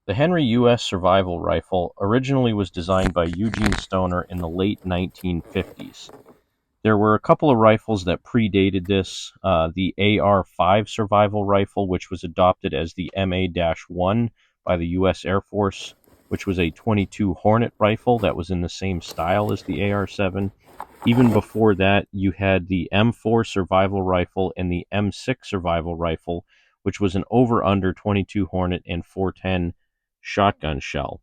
The Henry U.S. Survival Rifle originally was designed by Eugene Stoner in the late 1950s. There were a couple of rifles that predated this. The AR-5 Survival Rifle, which was adopted as the MA-1 by the U.S. Air Force, which was a 22 Hornet rifle that was in the same style as the AR-7. Even before that, you had the M4 Survival Rifle and the M6 Survival Rifle, which was an over-under 22 Hornet and 410 shotgun shell.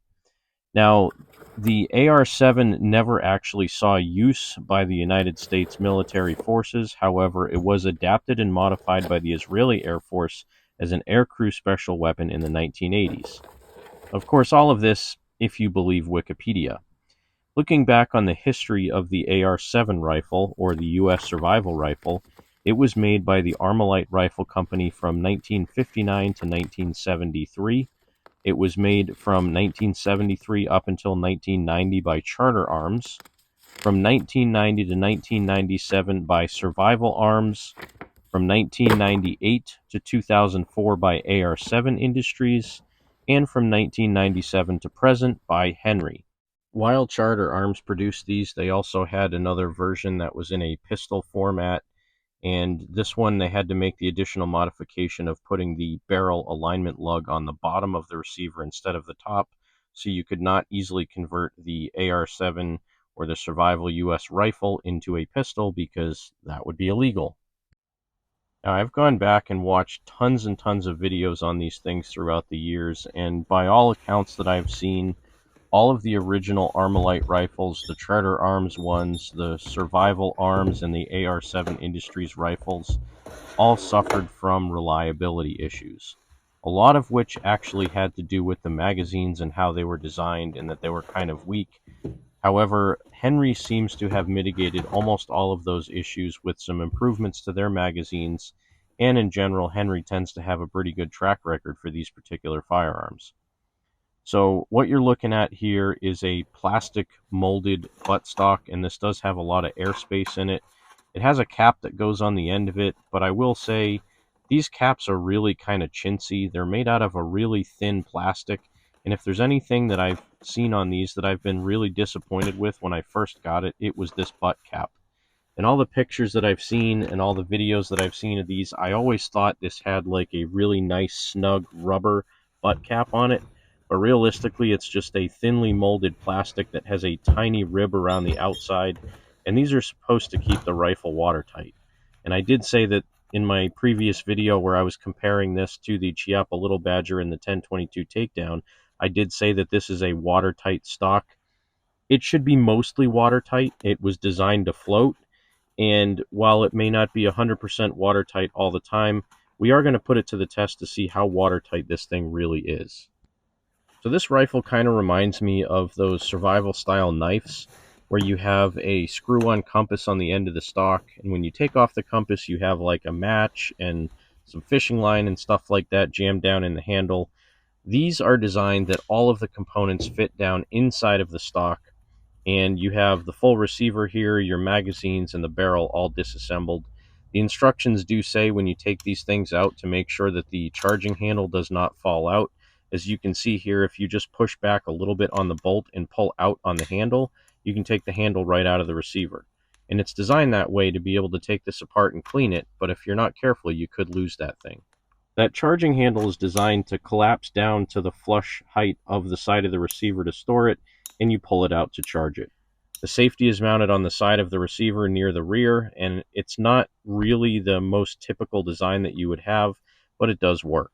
Now, the AR-7 never actually saw use by the United States military forces. However, it was adapted and modified by the Israeli Air Force as an aircrew special weapon in the 1980s. Of course, all of this, if you believe Wikipedia. Looking back on the history of the AR-7 rifle, or the U.S. Survival Rifle, it was made by the Armalite Rifle Company from 1959 to 1973. It was made from 1973 up until 1990 by Charter Arms, from 1990 to 1997 by Survival Arms, from 1998 to 2004 by AR-7 Industries, and from 1997 to present by Henry. While Charter Arms produced these, they also had another version that was in a pistol format, and this one they had to make the additional modification of putting the barrel alignment lug on the bottom of the receiver instead of the top, so you could not easily convert the AR-7 or the Survival US rifle into a pistol because that would be illegal. Now, I've gone back and watched tons and tons of videos on these things throughout the years, and by all accounts that I've seen, all of the original Armalite rifles, the Charter Arms ones, the Survival Arms, and the AR-7 Industries rifles all suffered from reliability issues, a lot of which actually had to do with the magazines and how they were designed and that they were kind of weak. However, Henry seems to have mitigated almost all of those issues with some improvements to their magazines, and in general, Henry tends to have a pretty good track record for these particular firearms. So what you're looking at here is a plastic molded buttstock, and this does have a lot of airspace in it. It has a cap that goes on the end of it, but I will say these caps are really kind of chintzy. They're made out of a really thin plastic, and if there's anything that I've seen on these that I've been really disappointed with when I first got it, it was this butt cap. In all the pictures that I've seen and all the videos that I've seen of these, I always thought this had like a really nice snug rubber butt cap on it, but realistically it's just a thinly molded plastic that has a tiny rib around the outside, and these are supposed to keep the rifle watertight. And I did say that in my previous video where I was comparing this to the Chiappa Little Badger and the 1022 Takedown, I did say that this is a watertight stock. It should be mostly watertight. It was designed to float, and while it may not be 100% watertight all the time, we are going to put it to the test to see how watertight this thing really is. So this rifle kind of reminds me of those survival style knives where you have a screw-on compass on the end of the stock, and when you take off the compass you have like a match and some fishing line and stuff like that jammed down in the handle. These are designed that all of the components fit down inside of the stock, and you have the full receiver here, your magazines, and the barrel all disassembled. The instructions do say when you take these things out to make sure that the charging handle does not fall out. As you can see here, if you just push back a little bit on the bolt and pull out on the handle, you can take the handle right out of the receiver. And it's designed that way to be able to take this apart and clean it, but if you're not careful, you could lose that thing. That charging handle is designed to collapse down to the flush height of the side of the receiver to store it, and you pull it out to charge it. The safety is mounted on the side of the receiver near the rear, and it's not really the most typical design that you would have, but it does work.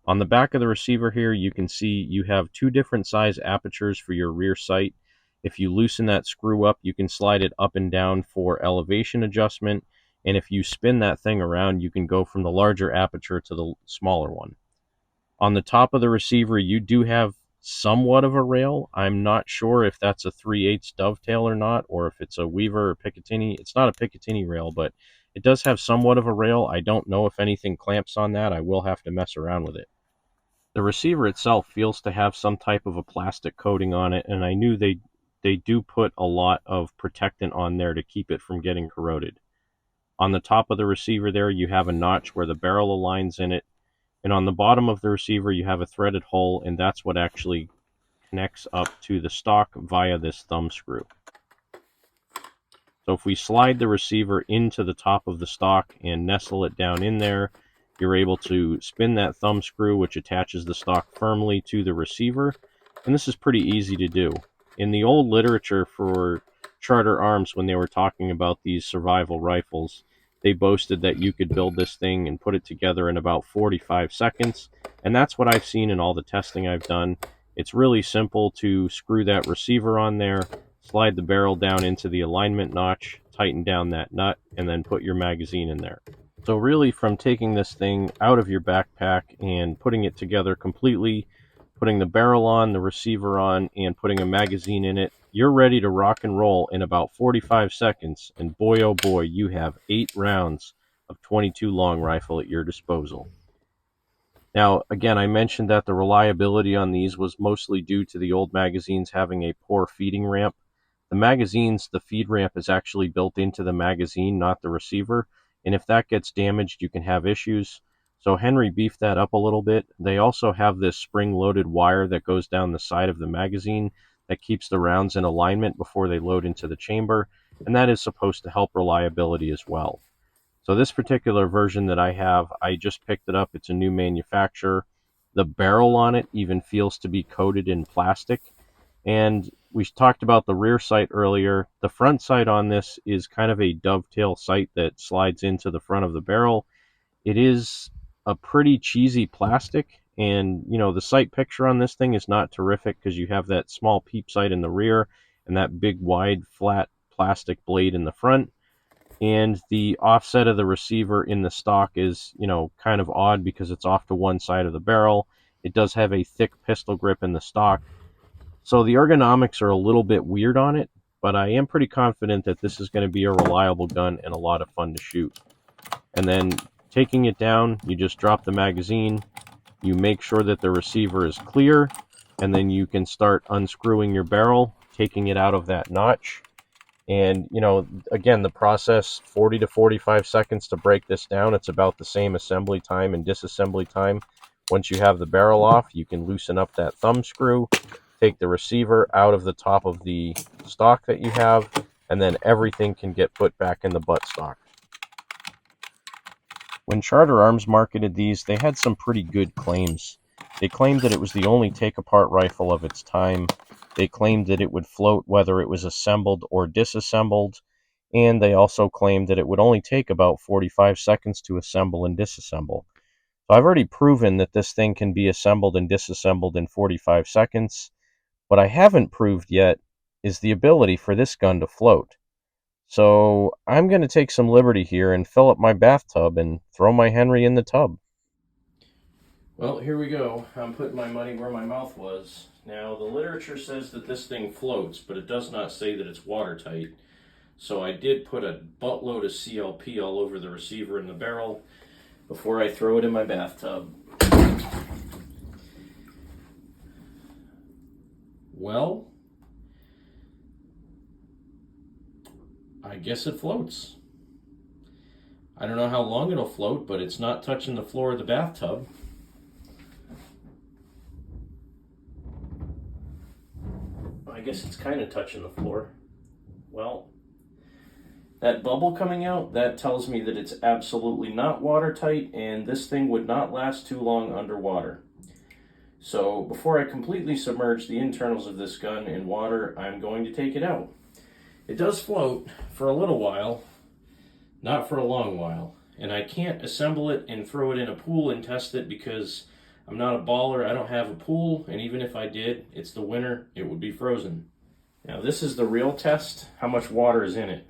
On the back of the receiver here, you can see you have two different size apertures for your rear sight. If you loosen that screw up, you can slide it up and down for elevation adjustment, and if you spin that thing around, you can go from the larger aperture to the smaller one. On the top of the receiver, you do have somewhat of a rail. I'm not sure if that's a 3/8 dovetail or not, or if it's a Weaver or Picatinny. It's not a Picatinny rail, but it does have somewhat of a rail. I don't know if anything clamps on that. I will have to mess around with it. The receiver itself feels to have some type of a plastic coating on it, and I knew they do put a lot of protectant on there to keep it from getting corroded. On the top of the receiver there, you have a notch where the barrel aligns in it. And on the bottom of the receiver, you have a threaded hole, and that's what actually connects up to the stock via this thumb screw. So if we slide the receiver into the top of the stock and nestle it down in there, you're able to spin that thumb screw, which attaches the stock firmly to the receiver. And this is pretty easy to do. In the old literature for Charter Arms, when they were talking about these survival rifles, they boasted that you could build this thing and put it together in about 45 seconds. And that's what I've seen in all the testing I've done. It's really simple to screw that receiver on there, slide the barrel down into the alignment notch, tighten down that nut, and then put your magazine in there. So really, from taking this thing out of your backpack and putting it together completely, putting the barrel on, the receiver on, and putting a magazine in it, you're ready to rock and roll in about 45 seconds, and boy oh boy, you have 8 rounds of 22 long rifle at your disposal. Now, again, I mentioned that the reliability on these was mostly due to the old magazines having a poor feeding ramp. The magazines, the feed ramp is actually built into the magazine, not the receiver, and if that gets damaged, you can have issues. So Henry beefed that up a little bit. They also have this spring-loaded wire that goes down the side of the magazine that keeps the rounds in alignment before they load into the chamber, and that is supposed to help reliability as well. So this particular version that I have, I just picked it up. It's a new manufacturer. The barrel on it even feels to be coated in plastic. And we talked about the rear sight earlier. The front sight on this is kind of a dovetail sight that slides into the front of the barrel. It is a pretty cheesy plastic, and the sight picture on this thing is not terrific because you have that small peep sight in the rear and that big wide flat plastic blade in the front. And the offset of the receiver in the stock is, kind of odd because it's off to one side of the barrel. It does have a thick pistol grip in the stock. So the ergonomics are a little bit weird on it, but I am pretty confident that this is going to be a reliable gun and a lot of fun to shoot. And then taking it down, you just drop the magazine, you make sure that the receiver is clear, and then you can start unscrewing your barrel, taking it out of that notch. And, again, the process, 40 to 45 seconds to break this down. It's about the same assembly time and disassembly time. Once you have the barrel off, you can loosen up that thumb screw, take the receiver out of the top of the stock that you have, and then everything can get put back in the buttstock. When Charter Arms marketed these, they had some pretty good claims. They claimed that it was the only take-apart rifle of its time. They claimed that it would float whether it was assembled or disassembled, and they also claimed that it would only take about 45 seconds to assemble and disassemble. So I've already proven that this thing can be assembled and disassembled in 45 seconds. What I haven't proved yet is the ability for this gun to float. So I'm going to take some liberty here and fill up my bathtub and throw my Henry in the tub. Well, here we go. I'm putting my money where my mouth was. Now, the literature says that this thing floats, but it does not say that it's watertight. So I did put a buttload of CLP all over the receiver and the barrel before I throw it in my bathtub. Well, I guess it floats. I don't know how long it'll float, but it's not touching the floor of the bathtub. I guess it's kind of touching the floor. Well, that bubble coming out, that tells me that it's absolutely not watertight, and this thing would not last too long underwater. So before I completely submerge the internals of this gun in water, I'm going to take it out. It does float for a little while, not for a long while. And I can't assemble it and throw it in a pool and test it because I'm not a baller, I don't have a pool, and even if I did, it's the winter, it would be frozen. Now this is the real test, how much water is in it.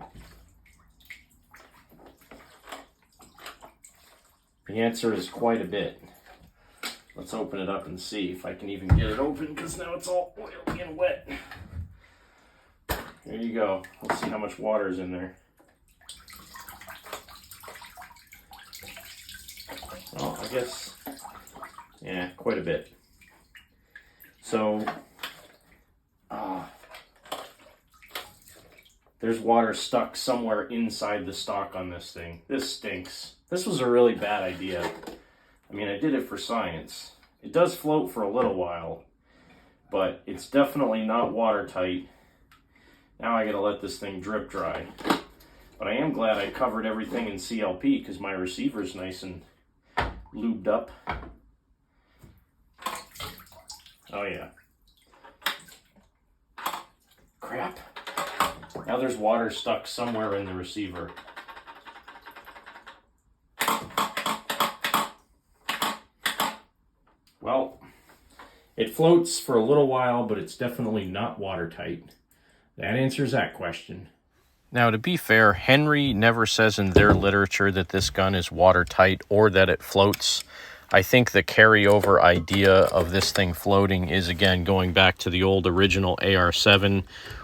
The answer is quite a bit. Let's open it up and see if I can even get it open because now it's all oily and wet. There you go. Let's see how much water is in there. Well, I guess, yeah, quite a bit. So, there's water stuck somewhere inside the stock on this thing. This stinks. This was a really bad idea. I mean, I did it for science. It does float for a little while, but it's definitely not watertight. Now I gotta let this thing drip dry. But I am glad I covered everything in CLP because my receiver's nice and lubed up. Oh yeah. Crap. Now there's water stuck somewhere in the receiver. Well, it floats for a little while, but it's definitely not watertight. That answers that question. Now, to be fair, Henry never says in their literature that this gun is watertight or that it floats. I think the carryover idea of this thing floating is, again, going back to the old original AR-7,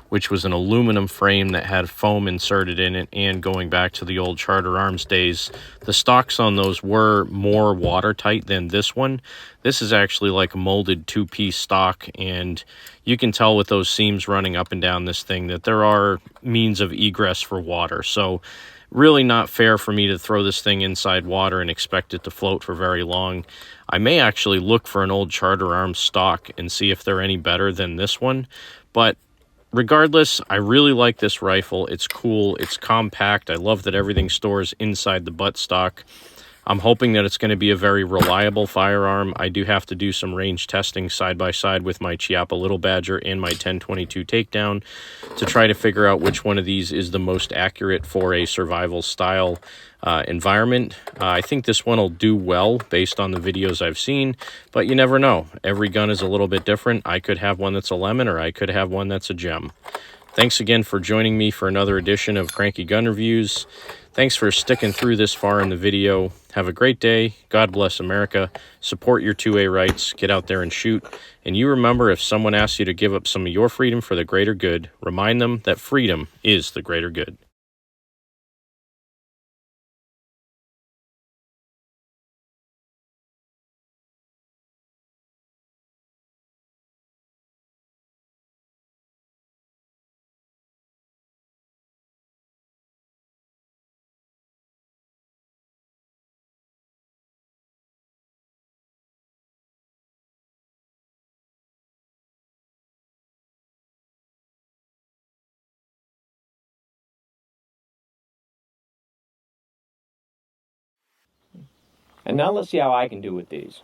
which was an aluminum frame that had foam inserted in it, and going back to the old Charter Arms days, the stocks on those were more watertight than this one. This is actually like a molded two-piece stock, and you can tell with those seams running up and down this thing that there are means of egress for water. So really not fair for me to throw this thing inside water and expect it to float for very long. I may actually look for an old Charter Arms stock and see if they're any better than this one, but regardless, I really like this rifle. It's cool. It's compact. I love that everything stores inside the buttstock. I'm hoping that it's going to be a very reliable firearm. I do have to do some range testing side by side with my Chiappa Little Badger and my 1022 Takedown to try to figure out which one of these is the most accurate for a survival style environment. I think this one will do well based on the videos I've seen, but you never know. Every gun is a little bit different. I could have one that's a lemon, or I could have one that's a gem. Thanks again for joining me for another edition of Cranky Gun Reviews. Thanks for sticking through this far in the video. Have a great day. God bless America. Support your 2A rights. Get out there and shoot. And you remember, if someone asks you to give up some of your freedom for the greater good, remind them that freedom is the greater good. And now let's see how I can do with these.